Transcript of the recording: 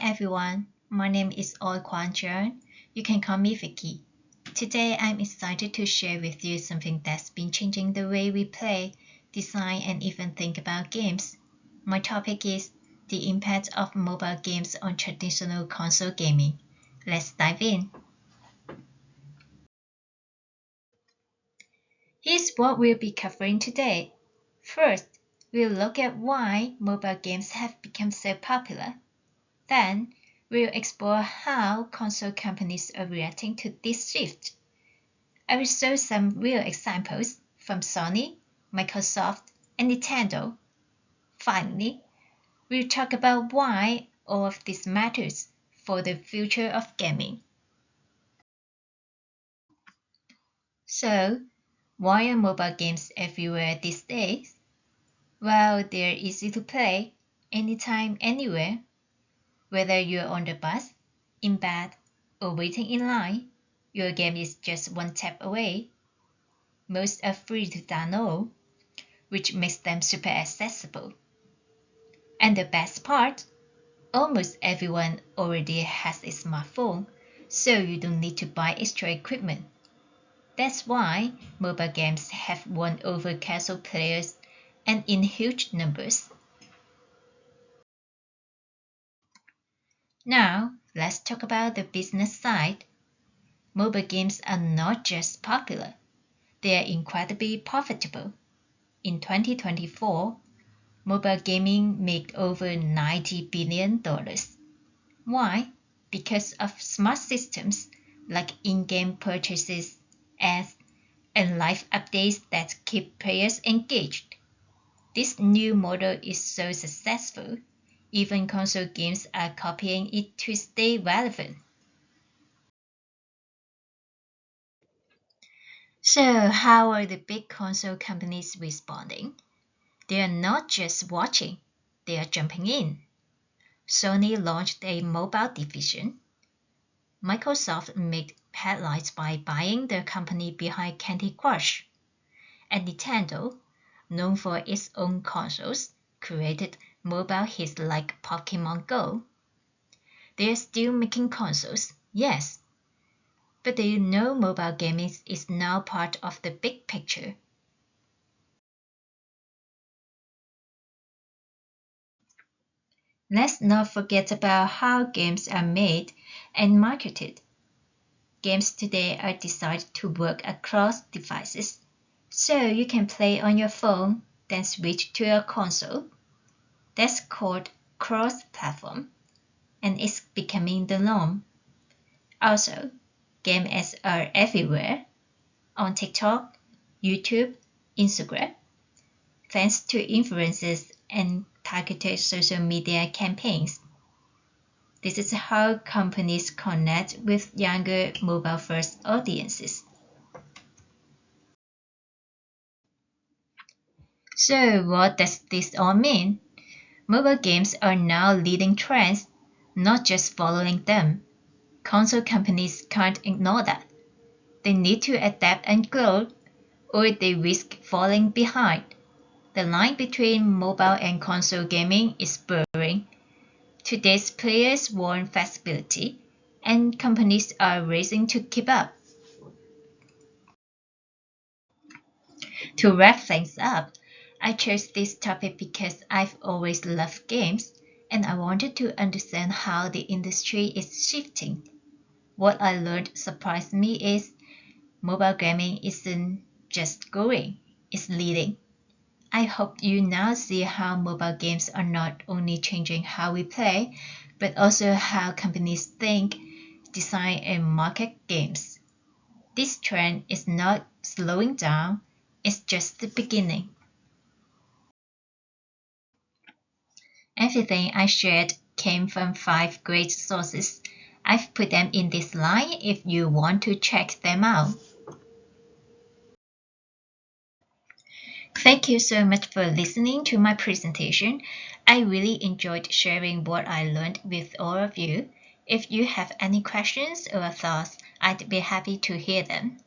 everyone, my name is Oi Kwan Cheon. You can call me Vicky. Today I'm excited to share with you something that's been changing the way we play, design, and even think about games. My topic is the impact of mobile games on traditional console gaming. Let's dive in. Here's what we'll be covering today. First, we'll look at why mobile games have become so popular. Then, we'll explore how console companies are reacting to this shift. I will show some real examples from Sony, Microsoft, and Nintendo. Finally, we'll talk about why all of this matters for the future of gaming. So, why are mobile games everywhere these days? Well, they're easy to play, anytime, anywhere. Whether you're on the bus, in bed, or waiting in line, your game is just one tap away. Most are free to download, which makes them super accessible. And the best part, almost everyone already has a smartphone, so you don't need to buy extra equipment. That's why mobile games have won over casual players and in huge numbers. Now, let's talk about the business side. Mobile games are not just popular, they are incredibly profitable. In 2024, mobile gaming made over $90 billion. Why? Because of smart systems like in-game purchases, ads, and live updates that keep players engaged. This new model is so successful, even console games are copying it to stay relevant. So, how are the big console companies responding? They are not just watching, they are jumping in. Sony launched a mobile division. Microsoft made headlines by buying the company behind Candy Crush. And Nintendo, known for its own consoles, created mobile hits like Pokemon Go. They are still making consoles, yes, but do you know mobile gaming is now part of the big picture? Let's not forget about how games are made and marketed. Games today are designed to work across devices, so you can play on your phone, then switch to a console. That's called cross-platform, and it's becoming the norm. Also, game ads are everywhere, on TikTok, YouTube, Instagram, thanks to influencers and targeted social media campaigns. This is how companies connect with younger mobile-first audiences. So what does this all mean? Mobile games are now leading trends, not just following them. Console companies can't ignore that. They need to adapt and grow, or they risk falling behind. The line between mobile and console gaming is blurring. Today's players want flexibility, and companies are racing to keep up. To wrap things up, I chose this topic because I've always loved games, and I wanted to understand how the industry is shifting. What I learned surprised me is mobile gaming isn't just growing, it's leading. I hope you now see how mobile games are not only changing how we play, but also how companies think, design, and market games. This trend is not slowing down, it's just the beginning. Everything I shared came from 5 great sources. I've put them in this line if you want to check them out. Thank you so much for listening to my presentation. I really enjoyed sharing what I learned with all of you. If you have any questions or thoughts, I'd be happy to hear them.